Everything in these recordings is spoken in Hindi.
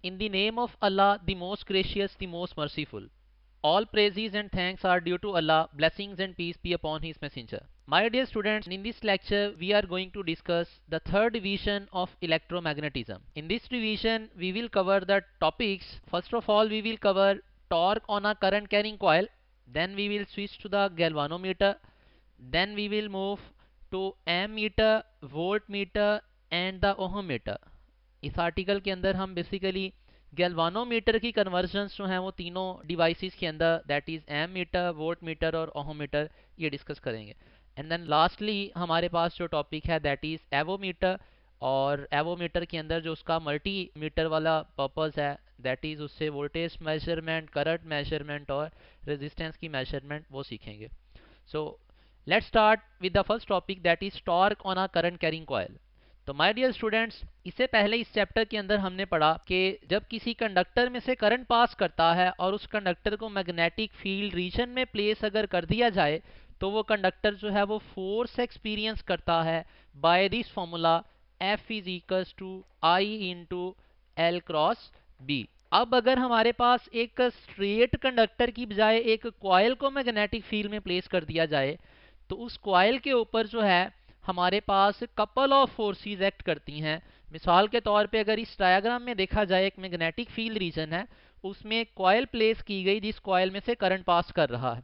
In the name of Allah, the most gracious, the most merciful. All praises and thanks are due to Allah. Blessings and peace be upon His Messenger. My dear students, in this lecture, we are going to discuss the third division of electromagnetism. In this division, we will cover the topics. First of all, we will cover torque on a current carrying coil. Then we will switch to the galvanometer. Then we will move to ammeter, voltmeter and the ohm meter. इस आर्टिकल के अंदर हम बेसिकली गैल्वानोमीटर की कन्वर्जन्स जो हैं वो तीनों डिवाइसेस के अंदर, that is ammeter, voltmeter और ओहम मीटर, ये डिस्कस करेंगे. एंड देन लास्टली हमारे पास जो टॉपिक है दैट इज़ एवोमीटर. और एवोमीटर के अंदर जो उसका मल्टी मीटर वाला पर्पस है, दैट इज़ उससे वोल्टेज मेजरमेंट, करंट मेजरमेंट और रेजिस्टेंस की मेजरमेंट वो सीखेंगे. So let's start with the first topic that is torque on a current carrying coil. तो माय डियर स्टूडेंट्स, इससे पहले इस चैप्टर के अंदर हमने पढ़ा कि जब किसी कंडक्टर में से करंट पास करता है और उस कंडक्टर को मैग्नेटिक फील्ड रीजन में प्लेस अगर कर दिया जाए तो वो कंडक्टर जो है वो फोर्स एक्सपीरियंस करता है by this formula F is equals to I into L cross B. अब अगर हमारे पास एक स्ट्रेट कंडक्टर की बजाय एक कॉइल को मैग्नेटिक फील्ड में प्लेस कर दिया जाए तो उस कॉइल के ऊपर जो है हमारे पास कपल ऑफ फोर्सेस एक्ट करती हैं. मिसाल के तौर पे अगर इस डायग्राम में देखा जाए, एक मैग्नेटिक फील्ड रीजन है, उसमें कॉइल प्लेस की गई जिस कॉइल में से करंट पास कर रहा है.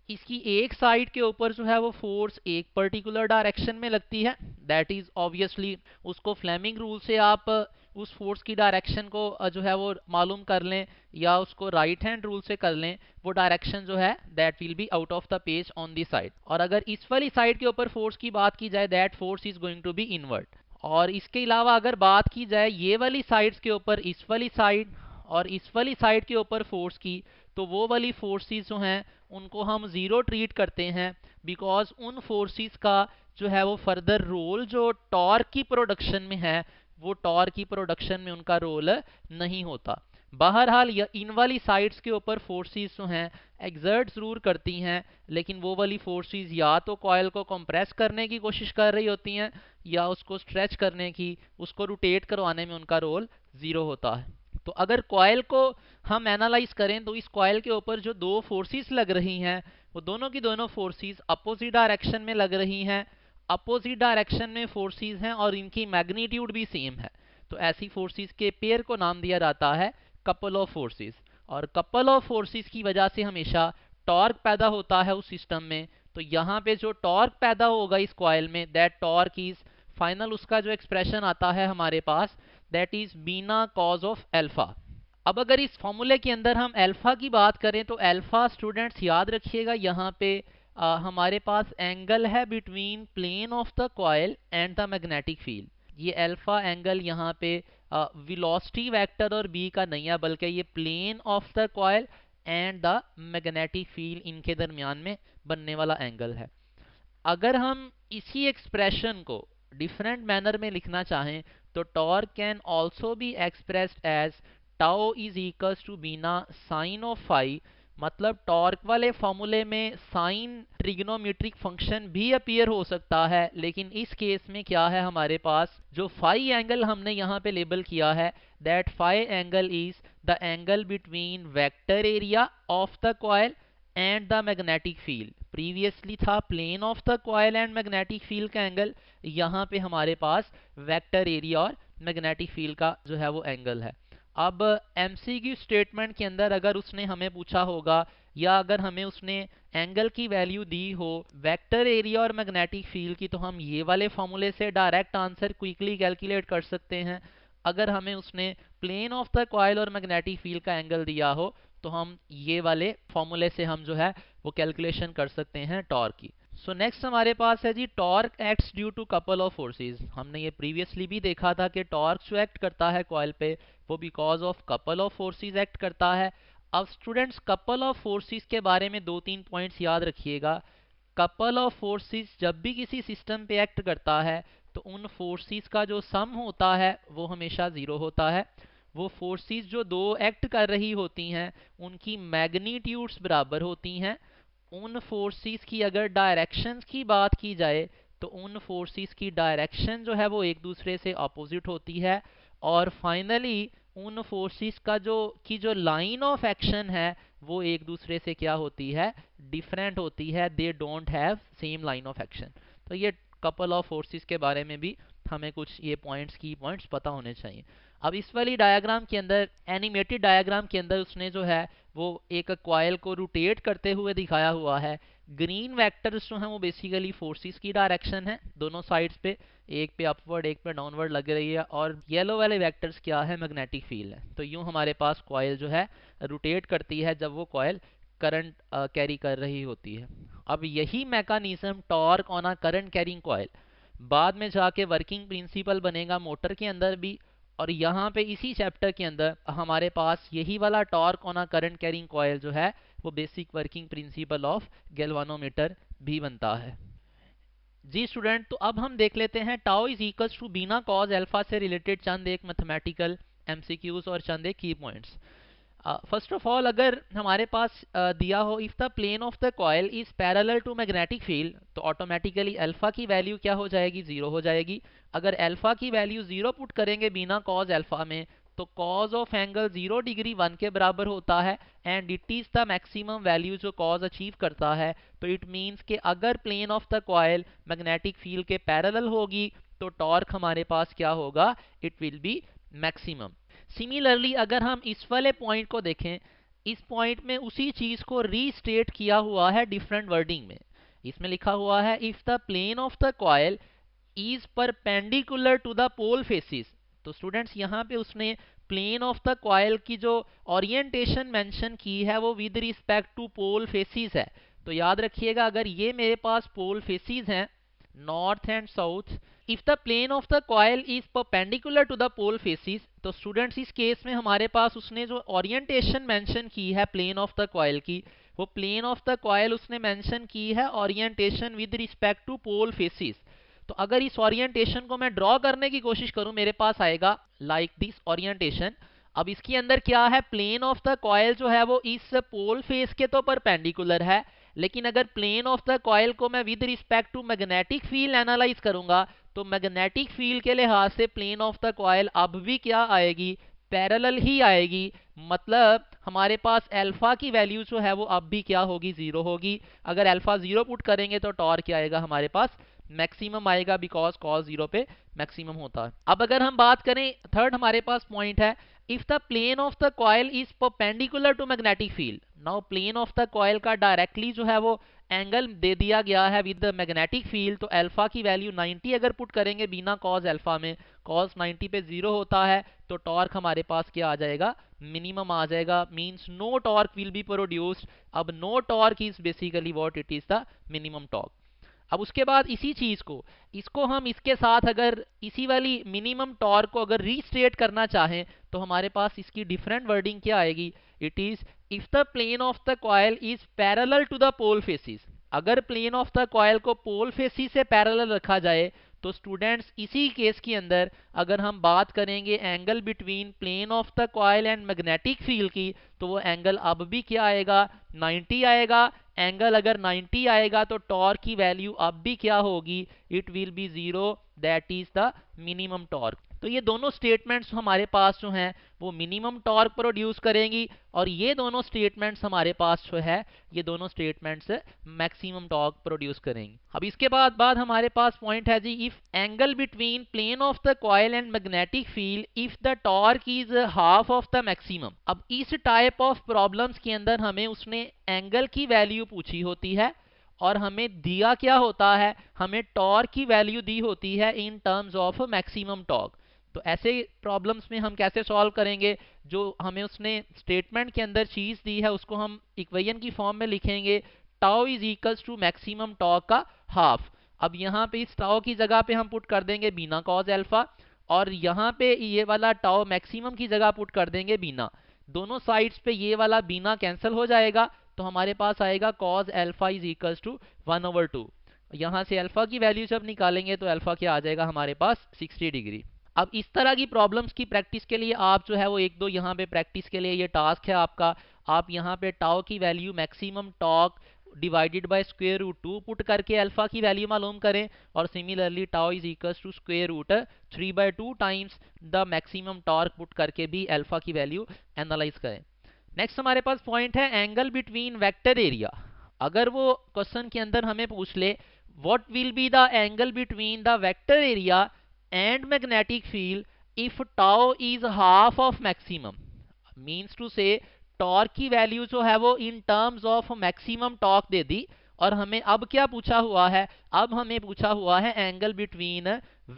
इसकी एक साइड के ऊपर जो है वो फोर्स एक पर्टिकुलर डायरेक्शन में लगती है, दैट इज ऑब्वियसली उसको फ्लेमिंग रूल से आप उस फोर्स की डायरेक्शन को जो है वो मालूम कर लें या उसको राइट हैंड रूल से कर लें, वो डायरेक्शन जो है that will be out of the page on the side. और अगर इस वाली साइड के ऊपर फोर्स की बात की जाए that force is going to be invert. और इसके अलावा अगर बात की जाए ये वाली साइड्स के ऊपर, इस वाली साइड और इस वाली साइड के ऊपर फोर्स की, तो वो वाली फोर्सेस जो हैं उनको हम ज़ीरो ट्रीट करते हैं बिकॉज उन फोर्सेस का जो है वो फर्दर रोल जो टॉर्क की प्रोडक्शन में है वो टॉर्क की प्रोडक्शन में उनका रोल नहीं होता. बहरहाल इन वाली साइड्स के ऊपर फोर्सेस जो हैं एक्सर्ट ज़रूर करती हैं, लेकिन वो वाली फोर्सेस या तो कॉइल को कंप्रेस करने की कोशिश कर रही होती हैं या उसको स्ट्रेच करने की, उसको रोटेट करवाने में उनका रोल ज़ीरो होता है. तो अगर कॉइल को हम एनालाइज करें तो इस कॉइल के ऊपर जो दो फोर्सेस लग रही हैं वो दोनों की दोनों फोर्सेस अपोजिट डायरेक्शन में लग रही हैं. अपोजिट डायरेक्शन में फोर्सेस हैं और इनकी मैग्नीट्यूड भी सेम है, तो ऐसी फोर्सेस के पेयर को नाम दिया जाता है कपल ऑफ फोर्सेस. और कपल ऑफ फोर्सेस की वजह से हमेशा टॉर्क पैदा होता है उस सिस्टम में. तो यहाँ पे जो टॉर्क पैदा होगा इस कॉइल में, दैट टॉर्क इज फाइनल, उसका जो एक्सप्रेशन आता है हमारे पास, that is BNA cos of alpha. अब अगर इस फॉर्मूले के अंदर हम अल्फा की बात करें तो अल्फा स्टूडेंट्स याद रखिएगा यहाँ पे हमारे पास एंगल है between plane of the coil and the magnetic field. ये अल्फा एंगल यहाँ पे वेलोसिटी वेक्टर और बी का नहीं है, बल्कि ये plane of the coil and the magnetic field इनके दरमियान में बनने वाला एंगल है. अगर हम इसी एक्सप्रेशन को डिफरेंट मैनर में लिखना चाहें तो torque can also be expressed as tau is equals to BINA sine of phi. मतलब टॉर्क वाले फॉर्मूले में साइन ट्रिग्नोमेट्रिक फंक्शन भी अपीयर हो सकता है, लेकिन इस केस में क्या है हमारे पास जो फाई एंगल हमने यहाँ पे लेबल किया है, that phi angle is the angle between vector area of the coil and the magnetic field. Previously था plane of the coil and magnetic field का एंगल, यहाँ पे हमारे पास वेक्टर एरिया और मैग्नेटिक फील्ड का जो है वो एंगल है. अब एमसीक्यू स्टेटमेंट के अंदर अगर उसने हमें पूछा होगा या अगर हमें उसने एंगल की वैल्यू दी हो वेक्टर एरिया और मैग्नेटिक फील्ड की, तो हम ये वाले फॉर्मूले से डायरेक्ट आंसर क्विकली कैलकुलेट कर सकते हैं. अगर हमें उसने प्लेन ऑफ द कॉइल और मैग्नेटिक फील्ड का एंगल दिया हो तो हम ये वाले फॉर्मूले से हम जो है वो कैलकुलेशन कर सकते हैं टॉर्क की. सो नेक्स्ट हमारे पास है जी torque acts due to couple of forces. हमने ये प्रीवियसली भी देखा था कि टॉर्क जो एक्ट करता है कॉइल पे वो because of couple of forces act करता है. अब स्टूडेंट्स कपल ऑफ फोर्सेस के बारे में दो तीन पॉइंट्स याद रखिएगा. कपल ऑफ फोर्सेस जब भी किसी सिस्टम पे एक्ट करता है तो उन फोर्सेस का जो सम होता है वो हमेशा ज़ीरो होता है. वो फोर्सेस जो दो एक्ट कर रही होती हैं उनकी मैग्नीट्यूड्स बराबर होती हैं. उन फोर्सेस की अगर डायरेक्शंस की बात की जाए तो उन फोर्सेस की डायरेक्शन जो है वो एक दूसरे से अपोजिट होती है. और फाइनली उन फोर्सेस का जो लाइन ऑफ एक्शन है वो एक दूसरे से क्या होती है, डिफरेंट होती है, they don't have same line of action. तो ये कपल ऑफ फोर्सेस के बारे में भी हमें कुछ ये पॉइंट्स, की पॉइंट्स पता होने चाहिए। अब इस वाली डायग्राम के अंदर, एनिमेटेड डायग्राम के अंदर उसने जो है वो एक कॉइल को रोटेट करते हुए दिखाया हुआ है। ग्रीन वेक्टर्स जो हैं वो बेसिकली फोर्सेस की डायरेक्शन है दोनों साइड्स पे, एक पे अपवर्ड एक पे डाउनवर्ड लग रही है, और येलो वाले वेक्टर्स क्या है, मैग्नेटिक फील्ड है। तो यूं हमारे पास कॉइल जो है रोटेट करती है जब वो कॉइल करंट कैरी कर रही होती है। अब यही mechanism torque on a current carrying coil बाद में जाके वर्किंग प्रिंसिपल बनेगा मोटर के अंदर भी, और यहाँ पे इसी चैप्टर के अंदर हमारे पास यही वाला torque on a current carrying coil जो है वो basic working principle of galvanometer भी बनता है। जी स्टूडेंट, तो अब हम देख लेते हैं tau is equals to BINA cos alpha से रिलेटेड चंद एक मैथमेटिकल एमसीक्यूज और चंद एक की पॉइंट्स। फर्स्ट ऑफ ऑल, अगर हमारे पास दिया हो if the plane of the coil is parallel to magnetic field, तो ऑटोमेटिकली अल्फा की वैल्यू क्या हो जाएगी, जीरो हो जाएगी। अगर अल्फा की वैल्यू जीरो पुट करेंगे बिना कॉज अल्फा में, तो कॉज ऑफ एंगल 0 डिग्री 1 के बराबर होता है, and it is the maximum value जो कॉज अचीव करता है। तो इट मीन्स कि अगर plane of the coil magnetic field के पैरेलल होगी तो टॉर्क हमारे पास क्या होगा, it will be maximum. Similarly अगर हम इस वाले पॉइंट को देखें, इस पॉइंट में उसी चीज को रीस्टेट किया हुआ है डिफरेंट वर्डिंग में। इसमें लिखा हुआ है if the plane of the coil is perpendicular to the pole faces. तो स्टूडेंट्स यहाँ पे उसने प्लेन ऑफ द कॉइल की जो ओरिएंटेशन मेंशन की है वो with respect to pole faces है। तो याद रखिएगा, अगर ये मेरे पास पोल फेसिस हैं north and south, if the plane of the coil is perpendicular to the pole faces, तो स्टूडेंट्स इस केस में हमारे पास उसने जो ओरिएंटेशन मेंशन की है प्लेन ऑफ द कॉइल की, वो प्लेन ऑफ द कॉइल उसने मेंशन की है orientation with respect to pole faces. तो अगर इस ओरिएंटेशन को मैं ड्रॉ करने की कोशिश करूं, मेरे पास आएगा लाइक दिस ओरिएंटेशन। अब इसके अंदर क्या है, प्लेन ऑफ द कॉइल जो है वो इस पोल फेस के तो परपेंडिकुलर है, लेकिन अगर प्लेन ऑफ द कॉइल को मैं with respect to magnetic field analyse करूंगा, तो मैग्नेटिक फील्ड के लिहाज से प्लेन ऑफ द कॉइल अब भी क्या आएगी, पैरेलल ही आएगी। मतलब हमारे पास अल्फा की वैल्यू जो है वो अब भी क्या होगी, जीरो होगी। अगर अल्फा जीरो पुट करेंगे तो टॉर्क क्या आएगा हमारे पास, मैक्सिमम आएगा, बिकॉज कॉस जीरो पे मैक्सिमम होता है। अब अगर हम बात करें, थर्ड हमारे पास पॉइंट है if the plane of the coil is perpendicular to magnetic field. Now plane of the coil का डायरेक्टली जो है वो एंगल दे दिया गया है विद द मैग्नेटिक फील्ड, तो अल्फा की वैल्यू 90 अगर पुट करेंगे बिना कॉस अल्फा में, कॉस 90 पे जीरो होता है, तो टॉर्क हमारे पास क्या आ जाएगा, मिनिमम आ जाएगा। Means no torque will be produced. अब no torque is basically what it is, the minimum torque. अब उसके बाद इसी चीज को, इसको हम इसके साथ अगर इसी वाली मिनिमम टॉर्क को अगर रीस्टेट करना चाहें, तो हमारे पास इसकी डिफरेंट वर्डिंग क्या आएगी, it is if the plane of the coil is parallel to the pole faces. अगर प्लेन ऑफ द कॉइल को पोल फेसिस से पैरेलल रखा जाए, तो स्टूडेंट्स इसी केस के अंदर अगर हम बात करेंगे angle between plane of the coil and magnetic field की, तो वो एंगल अब भी क्या आएगा, 90 आएगा। एंगल अगर 90 आएगा तो टॉर्क की वैल्यू अब भी क्या होगी, it will B zero, that is the minimum torque. तो ये दोनों स्टेटमेंट्स हमारे पास जो हैं वो मिनिमम टॉर्क प्रोड्यूस करेंगी, और ये दोनों स्टेटमेंट्स हमारे पास जो है ये दोनों स्टेटमेंट्स मैक्सिमम टॉर्क प्रोड्यूस करेंगी। अब इसके बाद हमारे पास पॉइंट है जी, if angle between plane of the coil and magnetic field if the torque is half of the maximum. अब इस टाइप ऑफ प्रॉब्लम्स के अंदर हमें उसने एंगल की वैल्यू पूछी होती है, और हमें दिया क्या होता है, हमें टॉर्क की वैल्यू दी होती है इन टर्म्स ऑफ मैक्सिमम टॉर्क। तो ऐसे प्रॉब्लम्स में हम कैसे सॉल्व करेंगे, जो हमें उसने स्टेटमेंट के अंदर चीज दी है उसको हम इक्वेशन की फॉर्म में लिखेंगे, tau is equals to maximum torque का हाफ। अब यहाँ पे इस टाउ की जगह पे हम पुट कर देंगे बिना कॉज अल्फा, और यहाँ पे ये वाला टाउ मैक्सिमम की जगह पुट कर देंगे बिना। दोनों साइड्स पे ये वाला बिना कैंसिल हो जाएगा, तो हमारे पास आएगा cos alpha is equals to 1/2। यहाँ से अल्फा की वैल्यू जब निकालेंगे तो अल्फा क्या आ जाएगा हमारे पास, 60 डिग्री। अब इस तरह की प्रॉब्लम्स की प्रैक्टिस के लिए आप जो है वो एक दो यहाँ पे प्रैक्टिस के लिए ये टास्क है आपका, आप यहाँ पे टाउ की value, maximum torque divided by square root 2 put करके अल्फा की वैल्यू मालूम करें, और similarly tau is equals to square root 3/2 times the maximum torque put करके भी अल्फा की वैल्यू एनालाइज करें। नेक्स्ट हमारे पास पॉइंट है एंगल बिटवीन वेक्टर एरिया। अगर वो क्वेश्चन के अंदर हमें पूछ ले what will be the angle between the vector area and magnetic field if tau is half of maximum, means to say torque की वैल्यू जो है वो in terms of maximum torque दे दी, और हमें अब क्या पूछा हुआ है, अब हमें पूछा हुआ है angle between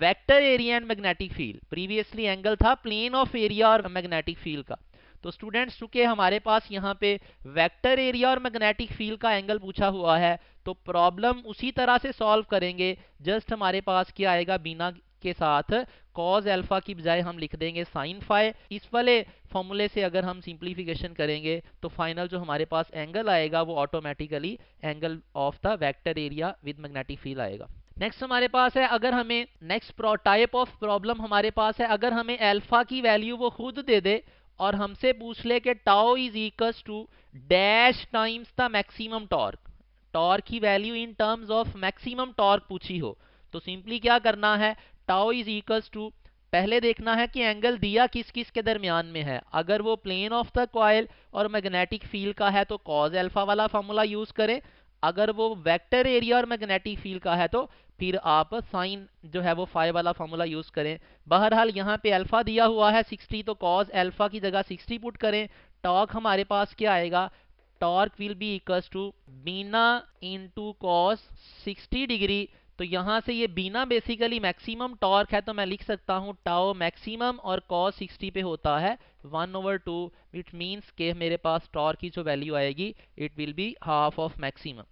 vector area and magnetic field. Previously angle था प्लेन ऑफ एरिया और मैग्नेटिक फील्ड का। तो स्टूडेंट्स चूंकि हमारे पास यहाँ पे वेक्टर एरिया और मैग्नेटिक फील्ड का एंगल पूछा हुआ है, तो प्रॉब्लम उसी तरह से सॉल्व करेंगे। जस्ट हमारे पास क्या आएगा, बीना के साथ कॉज अल्फा की बजाय हम लिख देंगे साइन फाई। इस वाले फॉर्मूले से अगर हम सिंप्लीफिकेशन करेंगे तो फाइनल जो हमारे पास एंगल आएगा वो automatically angle of the vector area with magnetic field आएगा। नेक्स्ट हमारे पास है, अगर हमें नेक्स्ट टाइप ऑफ प्रॉब्लम हमारे पास है, अगर हमें अल्फा की वैल्यू वो खुद दे दे और हमसे पूछ ले कि tau is equals to dash times the maximum torque, torque की value in terms of maximum torque पूछी हो, तो सिंपली क्या करना है, टाउ इज इक्वल्स टू पहले देखना है कि एंगल दिया किस किस के दरमियान में है। अगर वो प्लेन ऑफ द कॉइल और मैग्नेटिक फील्ड का है तो कॉज अल्फा वाला फॉर्मूला यूज करें, अगर वो वेक्टर एरिया और मैग्नेटिक फील्ड का है तो फिर आप साइन जो है वो फाई वाला फॉर्मूला यूज करें। बहरहाल यहाँ पे अल्फा दिया हुआ है 60, तो कॉज अल्फा की जगह 60 पुट करें। टॉर्क हमारे पास क्या आएगा, torque will be equals to BINA into cos 60 degree. तो यहाँ से ये बीना बेसिकली मैक्सिमम टॉर्क है, तो मैं लिख सकता हूँ टाओ मैक्सिमम और कॉस 60 पे होता है 1/2, विच मीन्स के मेरे पास टॉर्क की जो वैल्यू आएगी it will be half of maximum.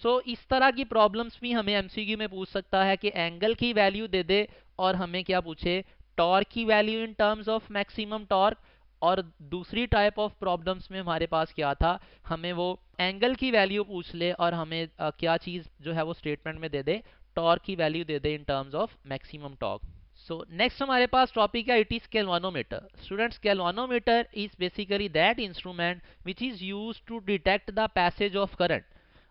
So इस तरह की प्रॉब्लम्स भी हमें एमसीक्यू में पूछ सकता है कि एंगल की वैल्यू दे दे और हमें क्या पूछे, टॉर्क की value in terms of maximum torque. और दूसरी टाइप ऑफ प्रॉब्लम्स में हमारे पास क्या था, हमें वो एंगल की वैल्यू पूछ ले और हमें क्या चीज़ जो है वो स्टेटमेंट में दे दे, टॉर्क की वैल्यू दे दे in terms of maximum torque. So next हमारे पास टॉपिक है, it is galvanometer. Students, galvanometer is basically that instrument which is used to detect the passage of current.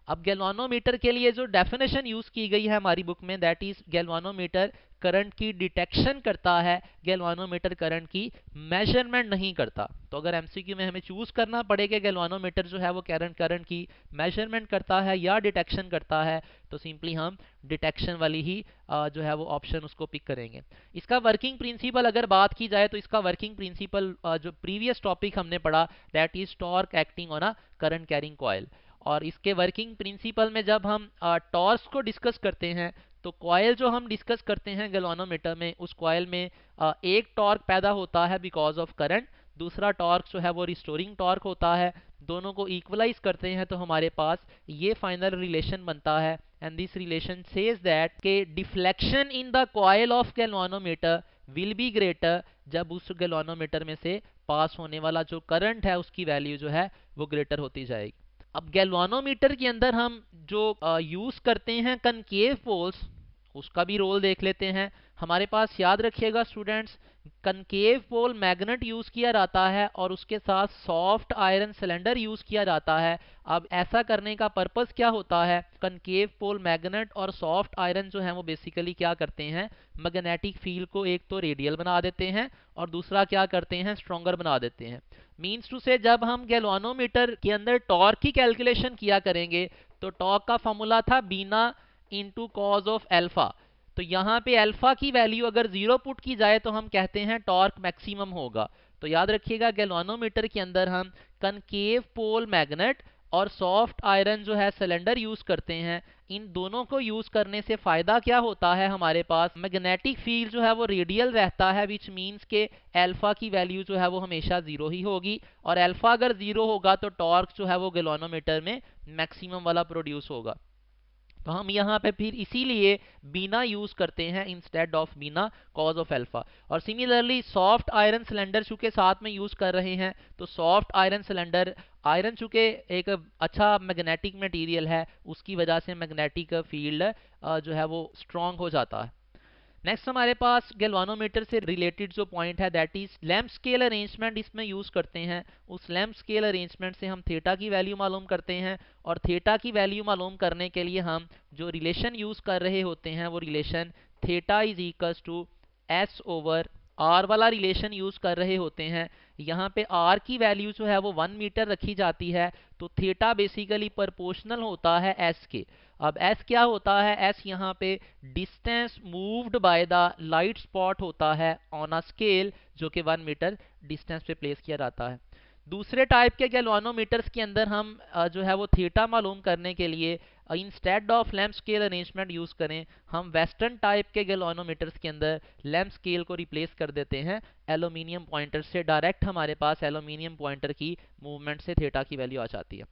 अब गैल्वानोमीटर के लिए जो डेफिनेशन यूज की गई है हमारी बुक में, दैट इज गैल्वानोमीटर करंट की डिटेक्शन करता है, गैल्वानोमीटर करंट की मेजरमेंट नहीं करता। तो अगर एमसीक्यू में हमें चूज करना पड़े कि गैल्वानोमीटर जो है वो करंट की मेजरमेंट करता है या डिटेक्शन करता है, तो सिंपली हम डिटेक्शन वाली ही जो है वो ऑप्शन उसको पिक करेंगे। इसका वर्किंग प्रिंसिपल अगर बात की जाए तो इसका वर्किंग प्रिंसिपल जो प्रीवियस टॉपिक हमने पढ़ा, that is torque acting on a current carrying coil. और इसके वर्किंग प्रिंसिपल में जब हम टॉर्क्स को डिस्कस करते हैं तो कॉइल जो हम डिस्कस करते हैं गैल्वानोमीटर में, उस कॉइल में एक टॉर्क पैदा होता है बिकॉज ऑफ करंट, दूसरा टॉर्क जो है वो रिस्टोरिंग टॉर्क होता है। दोनों को इक्वलाइज करते हैं तो हमारे पास ये फाइनल रिलेशन बनता है, and this relation says that के deflection in the coil of galvanometer will be greater, जब उस गैल्वानोमीटर में से पास होने वाला जो करंट है उसकी वैल्यू जो है वो ग्रेटर होती जाएगी। अब गैल्वानोमीटर के अंदर हम जो यूज करते हैं कनकेव पोल्स, उसका भी रोल देख लेते हैं। हमारे पास याद रखिएगा स्टूडेंट्स, कनकेव पोल मैग्नेट यूज किया जाता है और उसके साथ सॉफ्ट आयरन सिलेंडर यूज किया जाता है। अब ऐसा करने का पर्पस क्या होता है, कनकेव पोल मैग्नेट और सॉफ्ट आयरन जो है वो बेसिकली क्या करते हैं, मैग्नेटिक फील्ड को एक तो रेडियल बना देते हैं और दूसरा क्या करते हैं, स्ट्रॉन्गर बना देते हैं। मीन्स टू से जब हम गैल्वानोमीटर के अंदर टॉर्क की कैलकुलेशन किया करेंगे तो टॉर्क का फॉर्मूला था बीना इंटू कॉज ऑफ एल्फा। तो यहाँ पे अल्फा की वैल्यू अगर 0 पुट की जाए तो हम कहते हैं टॉर्क मैक्सिमम होगा। तो याद रखिएगा गैल्वानोमीटर के अंदर हम कनकेव पोल मैग्नेट और सॉफ्ट आयरन जो है सिलेंडर यूज करते हैं। इन दोनों को यूज करने से फायदा क्या होता है, हमारे पास मैग्नेटिक फील्ड जो है वो रेडियल रहता है, विच मीन्स के अल्फा की वैल्यू जो है वो हमेशा 0 ही होगी, और अल्फा अगर 0 होगा तो टॉर्क जो है वो गैल्वानोमीटर में मैक्सिमम वाला प्रोड्यूस होगा। तो हम यहाँ पे फिर इसीलिए बीना यूज करते हैं instead of BINA cos of alpha. और सिमिलरली सॉफ्ट आयरन सिलेंडर चूंकि साथ में यूज कर रहे हैं, तो सॉफ्ट आयरन सिलेंडर, आयरन चूंकि एक अच्छा मैग्नेटिक मटेरियल है, उसकी वजह से मैग्नेटिक फील्ड जो है वो स्ट्रांग हो जाता है। नेक्स्ट हमारे पास गैल्वानोमीटर से रिलेटेड जो पॉइंट है that is lamp scale arrangement इसमें यूज करते हैं। उस लैम्प स्केल अरेंजमेंट से हम थीटा की वैल्यू मालूम करते हैं, और थीटा की वैल्यू मालूम करने के लिए हम जो रिलेशन यूज कर रहे होते हैं वो relation theta is equals to S over R वाला रिलेशन यूज कर रहे होते हैं। यहाँ पे आर की वैल्यू जो है वो 1 मीटर रखी जाती है, तो थीटा बेसिकली प्रोपोर्शनल होता है एस के। अब एस क्या होता है? एस यहाँ पे distance moved by the light spot होता है ऑन अ स्केल, जो कि 1 मीटर डिस्टेंस पे प्लेस किया जाता है। दूसरे टाइप के गैल्वानोमीटर्स के अंदर हम जो है वो थीटा मालूम करने के लिए instead of lamp scale arrangement use करें, हम वेस्टर्न टाइप के गैल्वानोमीटर्स के अंदर लैम्प स्केल को रिप्लेस कर देते हैं एल्यूमिनियम पॉइंटर से। डायरेक्ट हमारे पास एल्यूमिनियम पॉइंटर की मूवमेंट से थीटा की वैल्यू आ जाती है।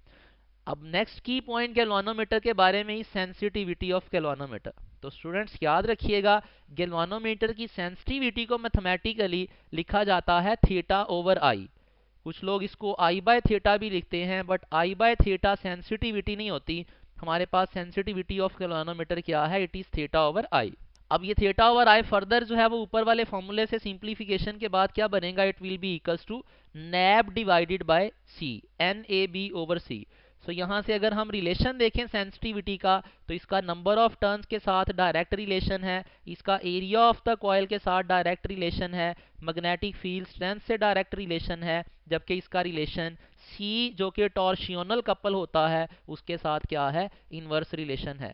अब नेक्स्ट की पॉइंट गैल्वानोमीटर के बारे में ही सेंसिटिविटी ऑफ गैल्वानोमीटर। तो स्टूडेंट्स याद रखिएगा, गैल्वानोमीटर की सेंसिटिविटी को मैथमेटिकली लिखा जाता है थीटा ओवर आई। कुछ लोग इसको आई बाय थीटा भी लिखते हैं, but I by theta sensitivity नहीं होती। हमारे पास सेंसिटिविटी ऑफ गैल्वानोमीटर क्या है? इट इज थीटा ओवर आई। अब ये थीटा ओवर आई फर्दर जो है वो ऊपर वाले फॉर्मूले से सिंप्लीफिकेशन के बाद क्या बनेगा? It will be equals to NAB divided by C, N A B over C. So यहाँ से अगर हम रिलेशन देखें सेंसिटिविटी का, तो इसका नंबर ऑफ टर्न्स के साथ डायरेक्ट रिलेशन है, इसका एरिया ऑफ द कॉइल के साथ डायरेक्ट रिलेशन है, मैग्नेटिक फील्ड स्ट्रेंथ से डायरेक्ट रिलेशन है, जबकि इसका रिलेशन सी जो कि टॉर्सियोनल कपल होता है उसके साथ क्या है? इनवर्स रिलेशन है।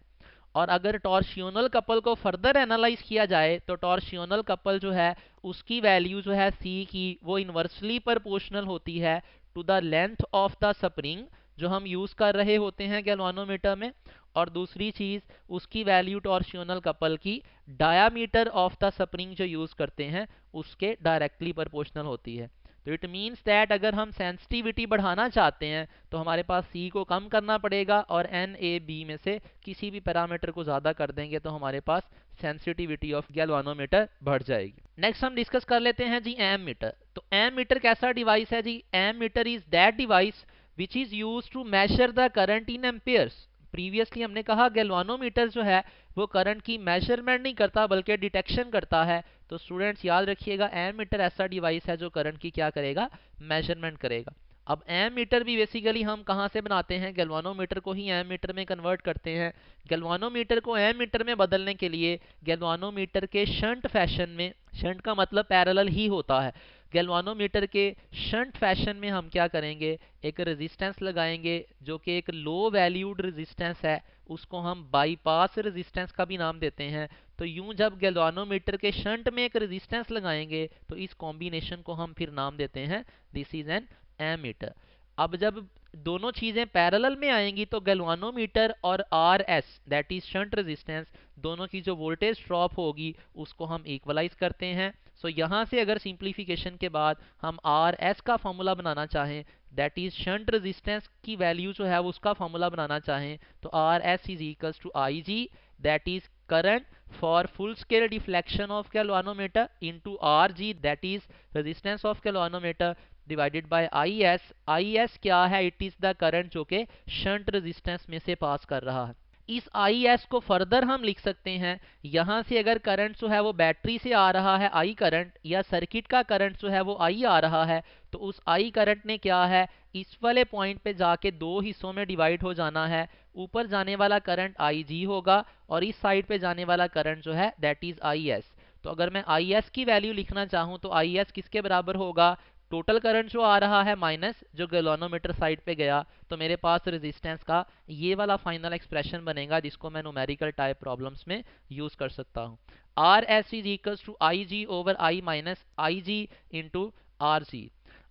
और अगर टॉर्सियोनल कपल को फर्दर एनालाइज किया जाए तो टॉर्सियोनल कपल जो है उसकी वैल्यू जो है सी की वो इनवर्सली प्रोपोर्शनल होती है to the length of the spring जो हम यूज कर रहे होते हैं गैल्वानोमीटर में। और दूसरी चीज, उसकी वैल्यू टॉर्सियोनल कपल की डायामीटर ऑफ द स्प्रिंग जो यूज करते हैं उसके डायरेक्टली प्रोपोर्शनल होती है। तो इट मीन्स दैट अगर हम सेंसिटिविटी बढ़ाना चाहते हैं तो हमारे पास सी को कम करना पड़ेगा और एन ए बी में से किसी भी पैरामीटर को ज्यादा कर देंगे तो हमारे पास सेंसिटिविटी ऑफ गैल्वानोमीटर बढ़ जाएगी। नेक्स्ट हम डिस्कस कर लेते हैं जी एम मीटर। तो एम मीटर कैसा डिवाइस है जी? Ammeter is that device which is use to measure the current in amperes. Previously हमने कहा गैल्वानोमीटर जो है वो करंट की मेजरमेंट नहीं करता बल्कि डिटेक्शन करता है। तो स्टूडेंट्स याद रखिएगा, एम मीटर ऐसा डिवाइस है जो करंट की क्या करेगा? मेजरमेंट करेगा। अब एम मीटर भी बेसिकली हम कहाँ से बनाते हैं? गैल्वानोमीटर को ही एम मीटर में कन्वर्ट करते हैं। गैल्वानोमीटर को एम मीटर में बदलने के लिए गैल्वानोमीटर के शंट फैशन में, शंट का मतलब पैरेलल ही होता है, गैल्वानोमीटर के शंट फैशन में हम क्या करेंगे? एक रेजिस्टेंस लगाएंगे जो कि एक लो वैल्यूड रेजिस्टेंस है, उसको हम बाईपास रेजिस्टेंस का भी नाम देते हैं। तो यूं जब गैल्वानोमीटर के शंट में एक रेजिस्टेंस लगाएंगे तो इस कॉम्बिनेशन को हम फिर नाम देते हैं दिस इज एन एमीटर। अब जब दोनों चीजें पैरेलल में आएंगी तो गैल्वानोमीटर और R S that is shunt resistance, दोनों की जो वोल्टेज ड्रॉप होगी उसको हम इक्वलाइज करते हैं। सो यहाँ से अगर सिंप्लीफिकेशन के बाद हम आर एस का फॉर्मूला बनाना चाहें, दैट इज शंट रेजिस्टेंस की वैल्यू जो है उसका फॉर्मूला बनाना चाहें, तो R S is equals to I G, that is current for full scale deflection of galvanometer into R G, that is resistance of galvanometer, divided by I S. I S क्या है? इट इज द करंट जो कि शंट रेजिस्टेंस में से पास कर रहा है। इस आई एस को फर्दर हम लिख सकते हैं, यहां से अगर करंट जो है वो बैटरी से आ रहा है आई करंट, या सर्किट का करंट जो है वो आई आ रहा है, तो उस आई करंट ने क्या है? इस वाले पॉइंट पे जाके दो हिस्सों में डिवाइड हो जाना है। ऊपर जाने वाला करंट आई जी होगा और इस साइड पे जाने वाला करंट जो है दैट इज आई एस। तो अगर मैं आई एस की वैल्यू लिखना चाहूं तो आई एस किसके बराबर होगा? टोटल करंट जो आ रहा है माइनस जो गैल्वानोमीटर साइड पे गया, तो मेरे पास रेजिस्टेंस का ये वाला फाइनल एक्सप्रेशन बनेगा जिसको मैं न्यूमेरिकल टाइप प्रॉब्लम्स में यूज कर सकता हूँ। R S is equals to I G over I minus I G into R G.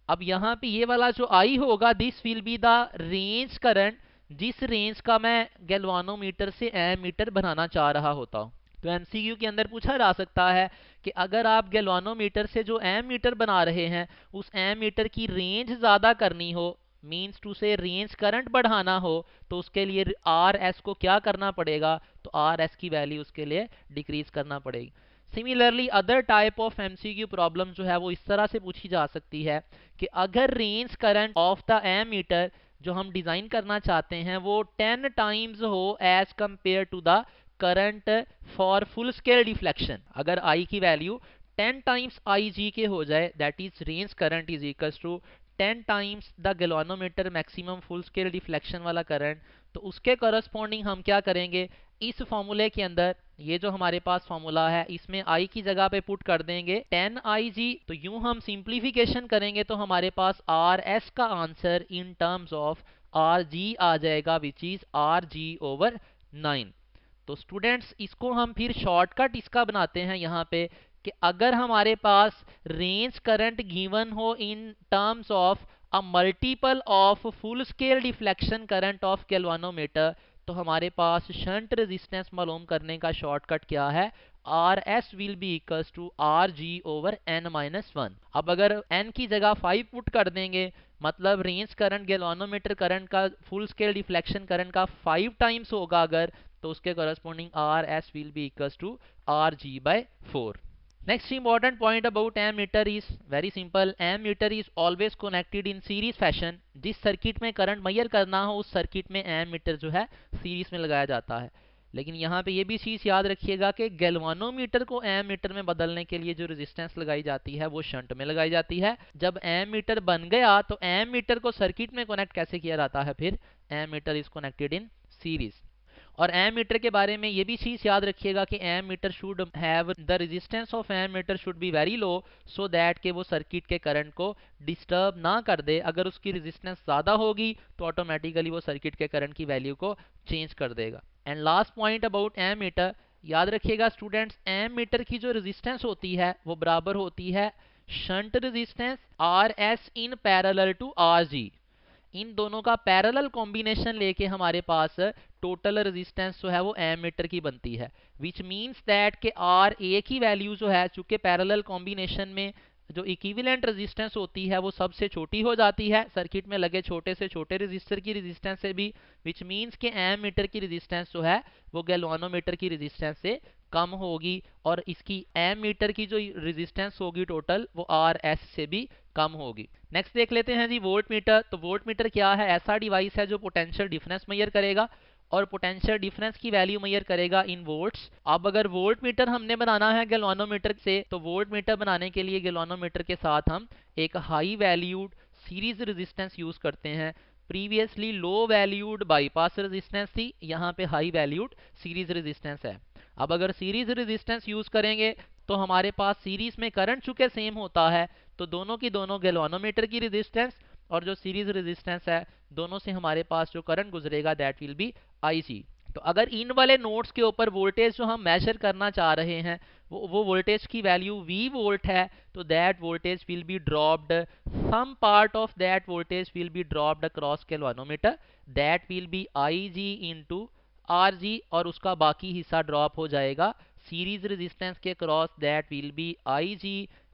अब यहाँ पे ये वाला जो आई होगा this will be the range current, जिस रेंज का मैं गैल्वानोमीटर से एमीटर बनाना चाह रहा होता हूँ। तो एमसीक्यू के अंदर पूछा जा सकता है कि अगर आप गैल्वानोमीटर से जो एमीटर बना रहे हैं उस एमीटर की रेंज ज्यादा करनी हो, मींस टू से रेंज करंट बढ़ाना हो, तो उसके लिए आर एस को क्या करना पड़ेगा? तो आर एस की वैल्यू उसके लिए डिक्रीज करना पड़ेगी। Similarly other type of MCQ problem जो है वो इस तरह से पूछी जा सकती है कि अगर range current of the ammeter जो हम डिजाइन करना चाहते हैं वो 10 टाइम्स हो as compare to the current for full scale deflection, अगर I की वैल्यू 10 टाइम्स IG के हो जाए, that is range current is equals to 10 times the galvanometer maximum full scale deflection वाला करंट, तो उसके करस्पॉन्डिंग हम क्या करेंगे, इस फॉर्मूले के अंदर ये जो हमारे पास फॉर्मूला है इसमें I की जगह पे पुट कर देंगे 10 IG, तो यूं हम सिंप्लीफिकेशन करेंगे तो हमारे पास RS का answer in terms of RG आ जाएगा, विच इज RG ओवर 9। तो स्टूडेंट्स इसको हम फिर शॉर्टकट इसका बनाते हैं यहाँ पे कि अगर हमारे पास रेंज करंट गिवन हो इन terms of a multiple of full scale deflection current of galvanometer, तो हमारे पास शंट रेजिस्टेंस मालूम करने का शॉर्टकट क्या है, RS will be equals to RG over n-1। अब अगर n की जगह 5 पुट कर देंगे, मतलब रेंज करंट गैल्वानोमीटर करंट का फुल स्केल डिफ्लेक्शन करंट का 5 टाइम्स होगा अगर, तो उसके corresponding RS will be equals to RG by 4। Next important point about ammeter is very simple. Ammeter is always connected in series fashion. जिस सर्किट में करंट मेजर करना हो उस सर्किट में एमीटर जो है सीरीज में लगाया जाता है। लेकिन यहाँ पे ये भी चीज़ याद रखिएगा कि गैल्वानोमीटर को एमीटर में बदलने के लिए जो रेजिस्टेंस लगाई जाती है वो शंट में लगाई जाती है। जब एमीटर बन गया तो एमीटर को सर्किट में कनेक्ट कैसे किया जाता है, फिर ammeter is connected in series. और एमीटर के बारे में ये भी चीज याद रखिएगा कि ammeter should have the resistance of ammeter should be very low, so that कि वो सर्किट के करंट को डिस्टर्ब ना कर दे। अगर उसकी रेजिस्टेंस ज़्यादा होगी तो ऑटोमेटिकली वो सर्किट के करंट की वैल्यू को चेंज कर देगा। And last point about ammeter, याद रखिएगा स्टूडेंट्स, एमीटर की जो रेजिस्टेंस होती है वो बराबर होती है shunt resistance RS in parallel to RG। इन दोनों का पैरेलल कॉम्बिनेशन लेके हमारे पास टोटल रेजिस्टेंस जो है वो एमीटर की बनती है, विच मीन्स दैट के RA की वैल्यू जो है चूंकि पैरेलल कॉम्बिनेशन में जो इक्विवेलेंट रेजिस्टेंस होती है वो सबसे छोटी हो जाती है सर्किट में लगे छोटे से छोटे रेजिस्टर की रेजिस्टेंस से भी, विच मीन्स के एमीटर की रेजिस्टेंस जो है वो गैल्वानोमीटर की रेजिस्टेंस से कम होगी, और इसकी एमीटर की जो रेजिस्टेंस होगी टोटल वो RS से भी कम होगी। नेक्स्ट देख लेते हैं जी वोल्ट मीटर। तो वोल्ट मीटर क्या है, ऐसा डिवाइस है जो पोटेंशियल डिफरेंस मेजर करेगा और पोटेंशियल डिफरेंस की वैल्यू मेजर करेगा इन वोल्ट्स। अब अगर वोल्ट मीटर हमने बनाना है गैल्वानोमीटर से, तो वोल्ट मीटर बनाने के लिए गैल्वानोमीटर के साथ हम एक high valued series resistance use करते हैं। प्रीवियसली लो वैल्यूड बाईपास रेजिस्टेंस थी, यहाँ पे हाई वैल्यूड सीरीज रेजिस्टेंस है। अब अगर सीरीज रेजिस्टेंस यूज करेंगे तो हमारे पास सीरीज में करंट चूंकि सेम होता है तो दोनों की दोनों गैल्वानोमीटर की रेजिस्टेंस और जो सीरीज रेजिस्टेंस है दोनों से हमारे पास जो करंट गुजरेगा दैट विल बी IG। तो अगर इन वाले नोड्स के ऊपर वोल्टेज जो हम मेजर करना चाह रहे हैं वो वोल्टेज की वैल्यू V वोल्ट है, तो that voltage will be dropped, some part of that voltage will be dropped across galvanometer, that will be IG into RG, और उसका बाकी हिस्सा ड्रॉप हो जाएगा सीरीज रेजिस्टेंस के cross, that will be IG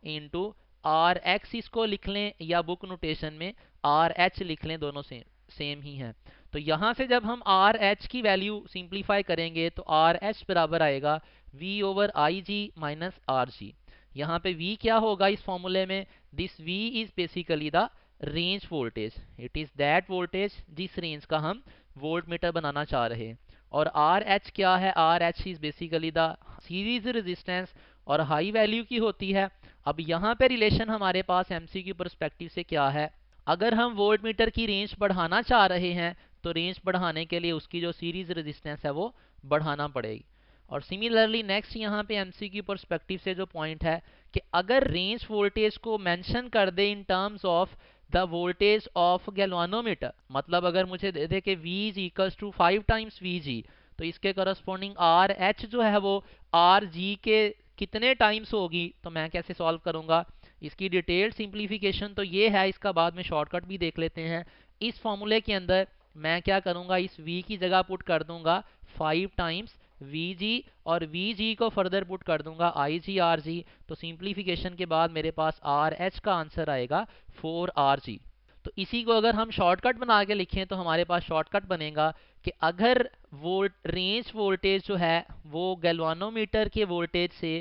into RX इसको लिख लें या बुक नोटेशन में RH लिख लें, दोनों सेम ही है। तो यहाँ से जब हम RH की वैल्यू सिंप्लीफाई करेंगे तो RH बराबर आएगा V over IG minus RG। यहाँ पे V क्या होगा इस फॉर्मूले में, this V is basically the range voltage, it is that voltage जिस रेंज का हम वोल्ट मीटर बनाना चाह रहे हैं। और RH क्या है, RH is basically the series resistance और हाई वैल्यू की होती है। अब यहाँ पे रिलेशन हमारे पास MCQ पर्सपेक्टिव से क्या है, अगर हम वोल्ट मीटर की रेंज बढ़ाना चाह रहे हैं तो रेंज बढ़ाने के लिए उसकी जो सीरीज रेजिस्टेंस है वो बढ़ाना पड़ेगी। और सिमिलरली नेक्स्ट यहाँ पे MCQ पर्सपेक्टिव से जो पॉइंट है कि अगर रेंज वोल्टेज को मेंशन कर दे in terms of the voltage of galvanometer, मतलब अगर मुझे दे दे कि V is equals to 5 times VG, तो इसके करस्पॉन्डिंग RH जो है वो RG के कितने टाइम्स होगी, तो मैं कैसे सॉल्व करूंगा, इसकी डिटेल्ड सिंप्लीफिकेशन तो ये है, इसका बाद में शॉर्टकट भी देख लेते हैं। इस फॉर्मूले के अंदर मैं क्या करूंगा, इस V की जगह पुट कर दूंगा 5 टाइम्स VG और VG को फर्दर पुट कर दूंगा IG RG, तो सिंप्लीफिकेशन के बाद मेरे पास RH का आंसर आएगा 4RG। तो इसी को अगर हम शॉर्टकट बना के लिखें तो हमारे पास शॉर्टकट बनेगा कि अगर रेंज वोल्टेज जो है वो गैल्वानोमीटर के वोल्टेज से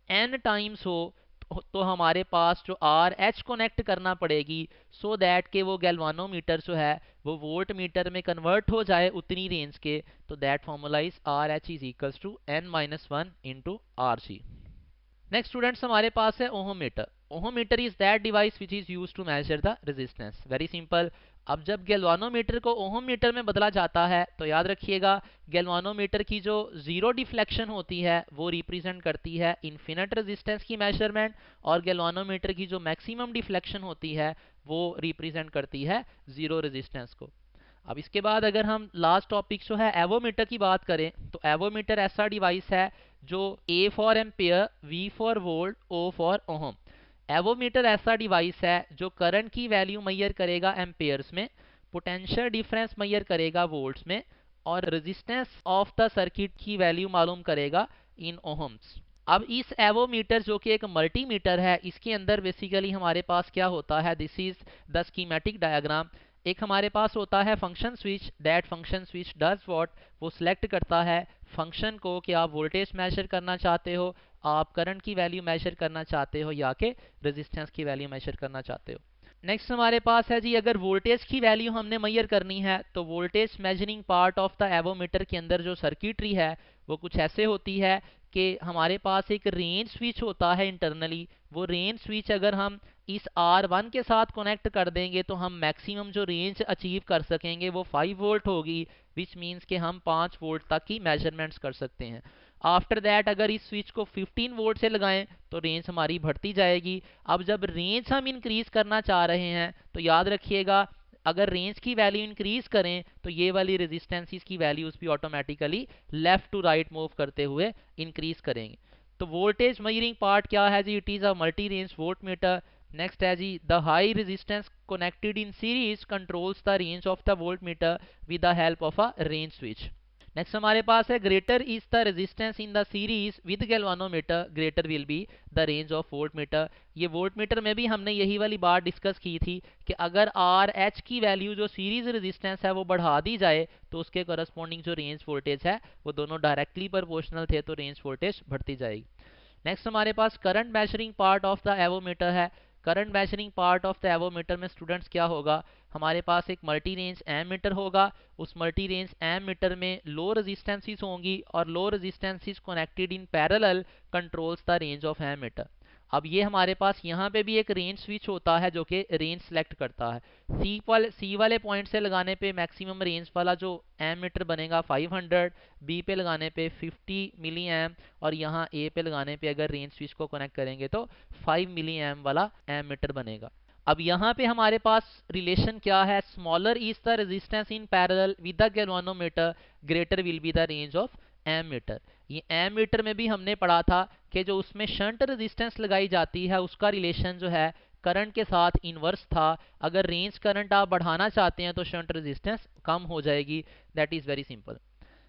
n टाइम्स हो तो हमारे पास जो आर एच कनेक्ट करना पड़ेगी सो दैट के वो गैल्वानोमीटर जो है वो वोल्ट मीटर में कन्वर्ट हो जाए उतनी रेंज के। तो that formula is R H is equals to n-1 into R G. Next students हमारे पास है ohmmeter. Ohmmeter is that device which is use to measure the resistance. Very simple. अब जब गैल्वानोमीटर को ओहोमीटर में बदला जाता है तो याद रखिएगा गैल्वानोमीटर की जो जीरो डिफ्लेक्शन होती है वो रिप्रेजेंट करती है इन्फिनिट रेजिस्टेंस की मेजरमेंट, और गैल्वानोमीटर की जो मैक्सिमम डिफ्लेक्शन होती है वो रिप्रेजेंट करती है जीरो रेजिस्टेंस को। अब इसके बाद अगर हम लास्ट टॉपिक जो है एवोमीटर की बात करें तो एवोमीटर ऐसा डिवाइस है जो A for ampere, V for volt, O for ohm. Avometer ऐसा डिवाइस है जो करंट की वैल्यू मेजर करेगा एम्पेयर्स में, पोटेंशियल डिफरेंस मेजर करेगा वोल्ट्स में, और रेजिस्टेंस ऑफ द सर्किट की वैल्यू मालूम करेगा इन ओहम्स। अब इस एवोमीटर जो कि एक मल्टीमीटर है, इसके अंदर बेसिकली हमारे पास क्या होता है, this is the schematic diagram. एक हमारे पास होता है function switch, that function switch does what, वो सिलेक्ट करता है फंक्शन को कि आप वोल्टेज मेजर करना चाहते हो, आप करंट की वैल्यू मेजर करना चाहते हो, या कि रेजिस्टेंस की वैल्यू मेजर करना चाहते हो। नेक्स्ट हमारे पास है जी, अगर वोल्टेज की वैल्यू हमने मेजर करनी है तो voltage measuring part of the avometer के अंदर जो सर्किटरी है वो कुछ ऐसे होती है कि हमारे पास एक रेंज स्विच होता है इंटरनली। वो रेंज स्विच अगर हम इस R1 के साथ कनेक्ट कर देंगे तो हम मैक्सिमम जो रेंज अचीव कर सकेंगे वो 5 वोल्ट होगी, विच मीन्स कि हम 5 वोल्ट तक की मेजरमेंट्स कर सकते हैं। आफ्टर दैट अगर इस स्विच को 15 वोल्ट से लगाएं तो रेंज हमारी बढ़ती जाएगी। अब जब रेंज हम इंक्रीज करना चाह रहे हैं तो याद रखिएगा अगर रेंज की वैल्यू इंक्रीज करें तो ये वाली रेजिस्टेंसेस की वैल्यूज भी automatically left to right move करते हुए इंक्रीज करेंगे। तो वोल्टेज मेजरिंग पार्ट क्या है जी, it is a multi range voltmeter. Next है जी, the high resistance connected in series controls the range of the voltmeter with the help of a range switch. Next हमारे पास है greater is the resistance in the series with galvanometer greater will be the range of voltmeter. ये वोल्ट मीटर में भी हमने यही वाली बात डिस्कस की थी कि अगर आर एच की वैल्यू जो सीरीज रेजिस्टेंस है वो बढ़ा दी जाए तो उसके करस्पॉन्डिंग जो रेंज वोल्टेज है वो दोनों डायरेक्टली प्रोपोर्शनल थे, तो रेंज वोल्टेज बढ़ती जाएगी। नेक्स्ट हमारे पास current measuring part of the avometer है। Current measuring part of the avometer में स्टूडेंट्स क्या होगा, हमारे पास एक मल्टी रेंज एम मीटर होगा। उस मल्टी रेंज एम मीटर में लो रेजिस्टेंसेस होंगी और low resistances connected in parallel controls the range of ammeter. अब ये हमारे पास यहाँ पे भी एक रेंज स्विच होता है जो कि रेंज सेलेक्ट करता है। सी वाले पॉइंट से लगाने पे मैक्सिमम रेंज वाला जो एम मीटर बनेगा 500, बी पे लगाने पे 50 मिली एम, और यहाँ ए पे लगाने पे अगर रेंज स्विच को कनेक्ट करेंगे तो 5 मिली एम वाला एम मीटर बनेगा। अब यहाँ पे हमारे पास रिलेशन क्या है, smaller is the resistance in parallel with the galvanometer greater will be the range of ammeter. ये एम मीटर में भी हमने पढ़ा था कि जो उसमें शंट रेजिस्टेंस लगाई जाती है उसका रिलेशन जो है करंट के साथ इनवर्स था। अगर रेंज करंट आप बढ़ाना चाहते हैं तो शंट रेजिस्टेंस कम हो जाएगी। That is very simple.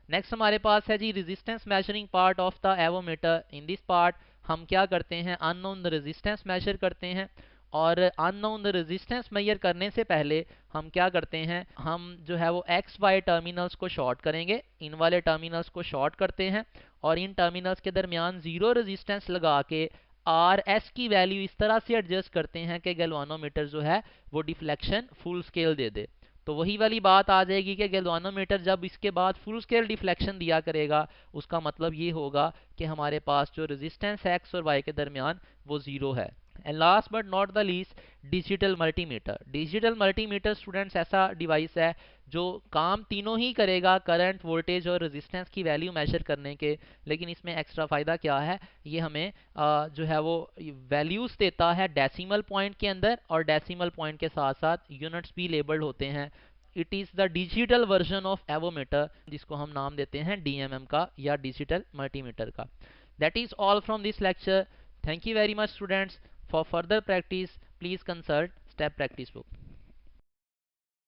Next हमारे पास है जी resistance measuring part of the avometer. In this part हम क्या करते हैं, अननोन रेजिस्टेंस मेजर करते हैं, और अननोन रेजिस्टेंस मेजर करने से पहले हम क्या करते हैं, हम जो है वो एक्स वाई टर्मिनल्स को शॉर्ट करेंगे, इन वाले टर्मिनल्स को शॉर्ट करते हैं और इन टर्मिनल्स के दरमियान जीरो रेजिस्टेंस लगा के आर एस की वैल्यू इस तरह से एडजस्ट करते हैं कि गैल्वानोमीटर जो है वो डिफ्लेक्शन फुल स्केल दे दे। तो वही वाली बात आ जाएगी कि गैल्वानोमीटर जब इसके बाद फुल स्केल डिफ्लेक्शन दिया करेगा उसका मतलब ये होगा कि हमारे पास जो रेजिस्टेंस है एक्स और वाई के दरमियान वो जीरो है। And last but not the least, digital multimeter. Digital multimeter students ऐसा डिवाइस है जो काम तीनों ही करेगा, करंट, वोल्टेज और रेजिस्टेंस की वैल्यू मेजर करने के, लेकिन इसमें एक्स्ट्रा फ़ायदा क्या है, ये हमें जो है वो वैल्यूज़ देता है डेसिमल पॉइंट के अंदर, और डेसिमल पॉइंट के साथ साथ यूनिट्स भी लेबल्ड होते हैं। It is the digital version of avometer, जिसको हम नाम देते हैं डीएमएम का या डिजिटल मल्टीमीटर का। That is all from this lecture. Thank you very much students. For further practice, please consult Step Practice Book.